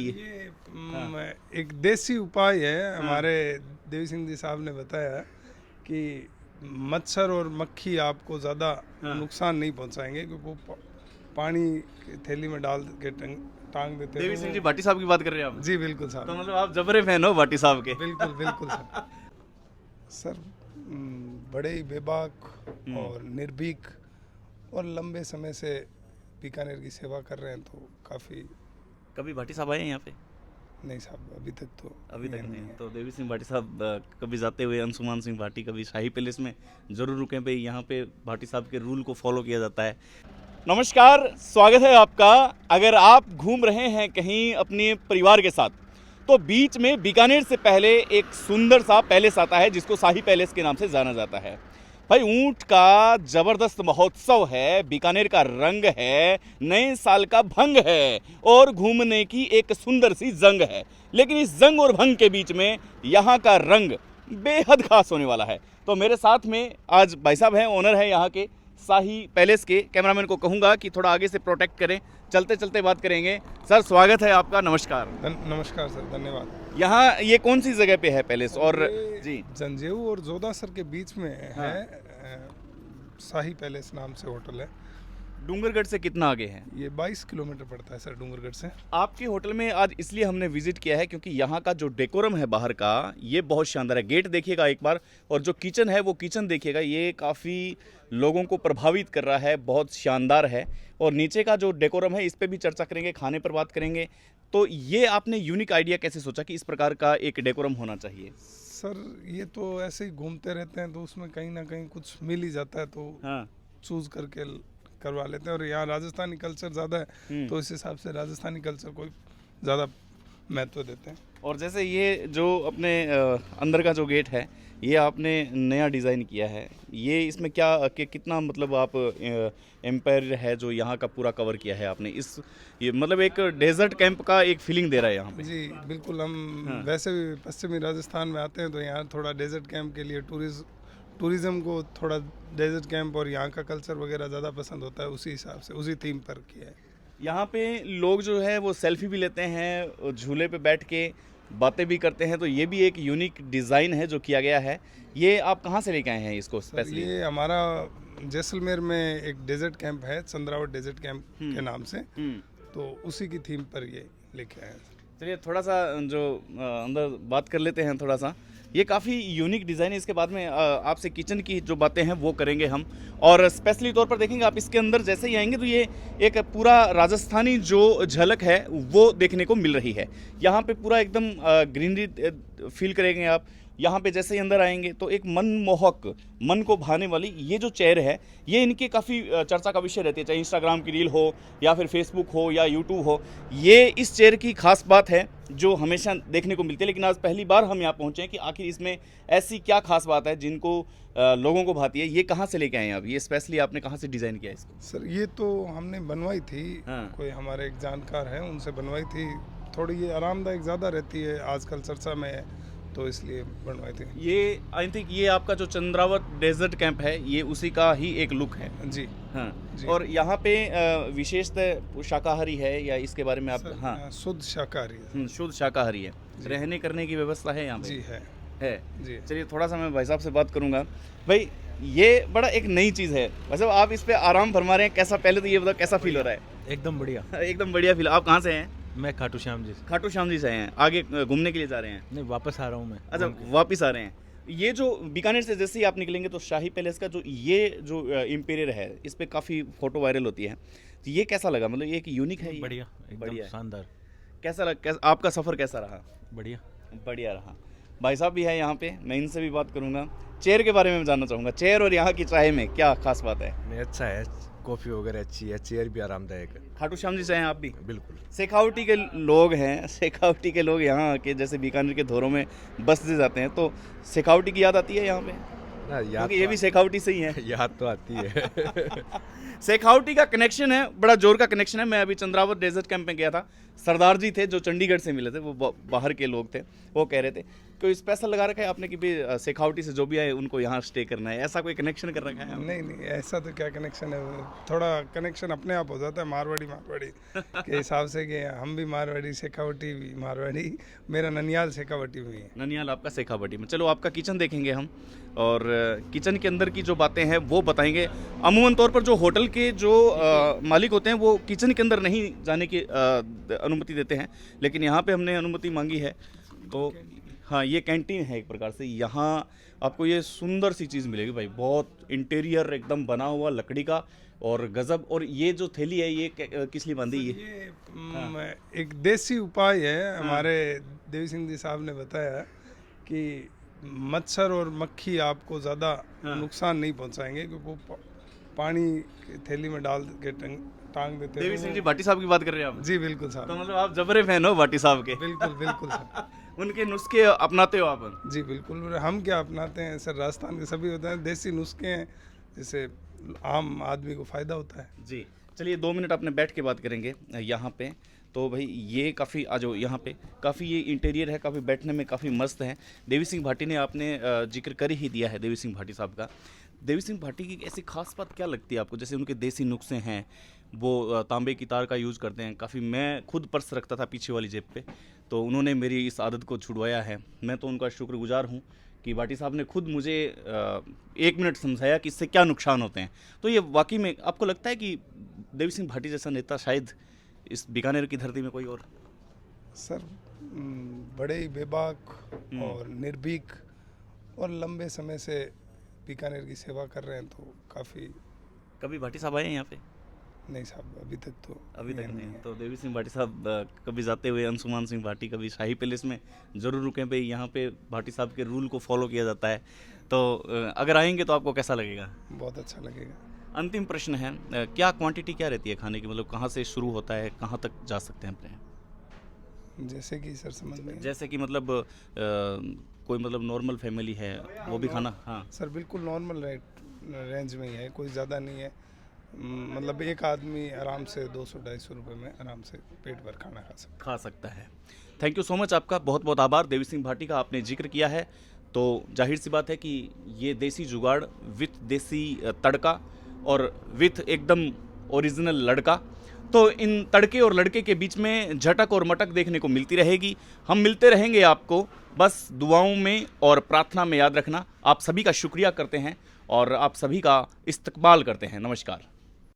ये एक देसी उपाय है। हमारे देवी सिंह जी साहब ने बताया कि मच्छर और मक्खी आपको ज़्यादा नुकसान नहीं पहुंचाएंगे, क्योंकि वो पानी की थैली में डाल के टांग देते हैं। देवी सिंह जी भाटी साहब की बात कर रहे हैं आप? जी बिल्कुल तो साहब, मतलब आप जबरे फैन हो भाटी साहब के? बिल्कुल बिल्कुल सर। सर बड़े ही बेबाक और निर्भीक और लंबे समय से बीकानेर की सेवा कर रहे हैं, तो काफ़ी। कभी भाटी साहब आए हैं यहाँ पे? नहीं साहब, अभी तक तो नहीं है। तो देवी सिंह भाटी साहब कभी जाते हुए अंशुमान सिंह भाटी कभी शाही पैलेस में जरूर रुकें भाई। यहाँ पे भाटी साहब के रूल को फॉलो किया जाता है। नमस्कार, स्वागत है आपका। अगर आप घूम रहे हैं कहीं अपने परिवार के साथ, तो बीच में बीकानेर से पहले एक सुंदर सा पैलेस आता है जिसको शाही पैलेस के नाम से जाना जाता है। भाई ऊंट का जबरदस्त महोत्सव है, बीकानेर का रंग है, नए साल का भंग है और घूमने की एक सुंदर सी जंग है। लेकिन इस जंग और भंग के बीच में यहाँ का रंग बेहद खास होने वाला है। तो मेरे साथ में आज भाई साहब हैं, ओनर है यहाँ के शाही पैलेस के। कैमरामैन को कहूँगा कि थोड़ा आगे से प्रोटेक्ट करें, चलते चलते बात करेंगे। सर स्वागत है आपका, नमस्कार। नमस्कार सर, धन्यवाद। यहाँ ये कौन सी जगह पे है पैलेस? और जी, जंजेऊ और जोधासर के बीच में है। शाही पैलेस नाम से होटल है। डूंगरगढ़ से कितना आगे है? ये 22 किलोमीटर पड़ता है सर डूंगरगढ़ से। आपके होटल में आज इसलिए हमने विजिट किया है क्योंकि यहाँ का जो डेकोरम है बाहर का, ये बहुत शानदार है। गेट देखिएगा एक बार, और जो किचन है वो किचन देखिएगा, ये काफ़ी लोगों को प्रभावित कर रहा है, बहुत शानदार है। और नीचे का जो डेकोरम है इस पर भी चर्चा करेंगे, खाने पर बात करेंगे। तो ये आपने यूनिक आइडिया कैसे सोचा कि इस प्रकार का एक डेकोरम होना चाहिए? सर ये तो ऐसे ही घूमते रहते हैं, तो उसमें कहीं ना कहीं कुछ मिल ही जाता है, तो चूज करके करवा लेते हैं। और यहाँ राजस्थानी कल्चर ज़्यादा है, तो इस हिसाब से राजस्थानी कल्चर को ज़्यादा महत्व देते हैं। और जैसे ये जो अपने अंदर का जो गेट है, ये आपने नया डिज़ाइन किया है। ये इसमें क्या कितना मतलब आप एम्पायर है जो यहाँ का पूरा कवर किया है आपने, ये मतलब एक डेजर्ट कैंप का एक फीलिंग दे रहा है यहाँ पे। जी बिल्कुल। हम वैसे भी पश्चिमी राजस्थान में आते हैं, तो यहाँ थोड़ा डेजर्ट कैंप के लिए टूरिज्म को थोड़ा डेजर्ट कैंप और यहाँ का कल्चर वगैरह ज़्यादा पसंद होता है, उसी हिसाब से उसी थीम पर किया है। यहाँ पे लोग जो है वो सेल्फी भी लेते हैं, झूले पे बैठ के बातें भी करते हैं। तो ये भी एक यूनिक डिज़ाइन है जो किया गया है। ये आप कहाँ से लेके आए हैं इसको स्पेशली? ये हमारा जैसलमेर में एक डेजर्ट कैंप है, चंद्रावत डेजर्ट कैंप के नाम से, तो उसी की थीम पर ये लेके आए हैं। चलिए थोड़ा सा जो अंदर बात कर लेते हैं थोड़ा सा। ये काफ़ी यूनिक डिज़ाइन है। इसके बाद में आपसे किचन की जो बातें हैं वो करेंगे हम, और स्पेशली तौर पर देखेंगे आप इसके अंदर जैसे ही आएंगे तो ये एक पूरा राजस्थानी जो झलक है वो देखने को मिल रही है। यहाँ पे पूरा एकदम ग्रीनरी फील करेंगे आप। यहाँ पे जैसे ही अंदर आएंगे तो एक मनमोहक, मन को भाने वाली ये जो चेयर है, ये इनकी काफ़ी चर्चा का विषय रहती है, चाहे इंस्टाग्राम की रील हो या फिर फेसबुक हो या यूट्यूब हो। ये इस चेयर की खास बात है जो हमेशा देखने को मिलती है, लेकिन आज पहली बार हम यहाँ पहुँचे हैं कि आखिर इसमें ऐसी क्या खास बात है जिनको लोगों को भाती है। ये कहाँ से लेके आए हैं आप? ये स्पेशली आपने कहाँ से डिज़ाइन किया इसको? सर ये तो हमने बनवाई थी, कोई हमारे एक जानकार है उनसे बनवाई थी। थोड़ी ये आरामदायक ज़्यादा रहती है, आजकल चर्चा में है, तो इसलिए बनवाई थी। ये आई थिंक ये आपका जो चंद्रावत डेजर्ट कैंप है ये उसी का ही एक लुक है। जी जी। और यहाँ पे विशेषतः शाकाहारी है या इसके बारे में आप? शुद्ध शाकाहारी है। शुद्ध शाकाहारी है। रहने करने की व्यवस्था है यहाँ पे? जी है जी। चलिए थोड़ा सा मैं भाई साहब से बात करूँगा। भाई ये बड़ा एक नई चीज़ है, मतलब आप इस पे आराम फरमा रहे हैं, कैसा, पहले तो ये बताओ कैसा फील हो रहा है? एकदम बढ़िया। एकदम बढ़िया फील। आप कहाँ से हैं? मैं खाटू श्याम जी से आए हैं। आगे घूमने के लिए जा रहे हैं? नहीं, वापस आ रहा हूँ मैं। अच्छा, वापस आ रहे हैं। ये जो बीकानेर से जैसे ही आप निकलेंगे तो शाही पैलेस का जो ये जो इंटीरियर है, इस पे काफ़ी फोटो वायरल होती है, तो ये कैसा लगा? मतलब ये एक यूनिक है? बढ़िया, एकदम शानदार। कैसा लगा? आपका सफ़र कैसा रहा? बढ़िया रहा। भाई साहब भी है यहाँ पे, मैं इनसे भी बात करूँगा। चेयर के बारे में जानना चाहूँगा, चेयर और यहाँ की चाय में क्या खास बात है? नहीं, अच्छा है, कॉफ़ी वगैरह अच्छी है, चेयर भी आरामदायक है। खाटू श्याम जी से हैं आप भी? बिल्कुल। शेखावटी के लोग हैं, शेखावटी के लोग यहाँ आके जैसे बीकानेर के धोरों में बसते जाते हैं, तो शेखावटी की याद आती है यहाँ पे? ना, याद क्योंकि ये भी शेखावटी से ही है। याद तो आती है। शेखावटी का कनेक्शन है, बड़ा जोर का कनेक्शन है। मैं अभी चंद्रावत डेजर्ट कैंप में गया था, सरदार जी थे जो चंडीगढ़ से मिले थे, वो बाहर के लोग थे, वो कह रहे थे कोई स्पेशल लगा रखा है आपने कि भाई शेखावटी से जो भी आए उनको यहाँ स्टे करना है, ऐसा कोई कनेक्शन कर रखा है आपने? नहीं ऐसा तो क्या कनेक्शन है, थोड़ा कनेक्शन अपने आप हो जाता है मारवाड़ी के हिसाब से कि हम भी मारवाड़ी, शेखावटी भी मारवाड़ी, मेरा ननियाल शेखावटी में है। ननियाल आपका शेखावटी में। चलो आपका किचन देखेंगे हम, और किचन के अंदर की जो बातें हैं वो बताएंगे। अमूमन तौर पर जो होटल के जो मालिक होते हैं वो किचन के अंदर नहीं जाने की अनुमति देते हैं, लेकिन यहाँ पे हमने अनुमति मांगी है। तो हाँ, ये कैंटीन है एक प्रकार से। यहाँ आपको ये सुंदर सी चीज़ मिलेगी भाई, बहुत इंटीरियर एकदम बना हुआ लकड़ी का और गजब। और ये जो थैली है ये किस लिए बांधी? ये एक देसी उपाय है, हमारे देवी सिंह जी साहब ने बताया कि मच्छर और मक्खी आपको ज़्यादा नुकसान नहीं पहुंचाएंगे, क्योंकि वो पानी की थैली में डाल के टांग देते हैं। देवी सिंह जी भाटी साहब की बात कर रहे हैं आप? जी बिल्कुल साहब। तो मतलब आप जबरे फैन हो भाटी साहब के? बिल्कुल सर। उनके नुस्खे अपनाते हो आप? जी बिल्कुल। हम क्या अपनाते हैं सर, राजस्थान के सभी होते हैं, देसी नुस्खे हैं जिससे आम आदमी को फ़ायदा होता है। जी चलिए 2 मिनट अपने बैठ के बात करेंगे यहाँ पे। तो भाई ये काफ़ी आ जाओ यहाँ पे, काफ़ी ये इंटीरियर है, काफ़ी बैठने में काफ़ी मस्त है। देवी सिंह भाटी ने आपने जिक्र कर ही दिया है देवी सिंह भाटी साहब का। देवी सिंह भाटी की ऐसी खास बात क्या लगती है आपको? जैसे उनके देसी नुस्खे हैं, वो तांबे की तार का यूज़ करते हैं काफ़ी। मैं खुद पर्स रखता था पीछे वाली जेब पे, तो उन्होंने मेरी इस आदत को छुड़वाया है। मैं तो उनका शुक्रगुजार हूँ कि भाटी साहब ने खुद मुझे 1 मिनट समझाया कि इससे क्या नुकसान होते हैं। तो ये वाकई में आपको लगता है कि देवी सिंह भाटी जैसा नेता शायद इस बीकानेर की धरती में कोई और? सर बड़े ही बेबाक और निर्भीक और लंबे समय से बीकानेर की सेवा कर रहे हैं, तो काफ़ी। कभी भाटी साहब आए हैं यहाँ पे? नहीं साहब, अभी तक नहीं है। तो देवी सिंह भाटी साहब कभी जाते हुए अंशुमान सिंह भाटी कभी शाही पैलेस में ज़रूर रुकें भाई, यहाँ पे भाटी साहब के रूल को फॉलो किया जाता है। तो अगर आएंगे तो आपको कैसा लगेगा? बहुत अच्छा लगेगा। अंतिम प्रश्न है, क्या क्वांटिटी क्या रहती है खाने की? मतलब कहाँ से शुरू होता है, कहाँ तक जा सकते हैं अपने? जैसे कि सर समझ में, जैसे कि मतलब कोई मतलब नॉर्मल फैमिली है वो भी खाना? हाँ सर बिल्कुल नॉर्मल रेंज में ही है, कोई ज़्यादा नहीं है। मतलब एक आदमी आराम से 200-250 रुपये में आराम से पेट भर खाना खा सकता है। थैंक यू सो मच, आपका बहुत बहुत आभार। देवी सिंह भाटी का आपने जिक्र किया है, तो जाहिर सी बात है कि ये देसी जुगाड़ विथ देसी तड़का और विथ एकदम ओरिजिनल लड़का, तो इन तड़के और लड़के के बीच में झटक और मटक देखने को मिलती रहेगी। हम मिलते रहेंगे आपको, बस दुआओं में और प्रार्थना में याद रखना। आप सभी का शुक्रिया करते हैं और आप सभी का इस्तकबाल करते हैं। नमस्कार।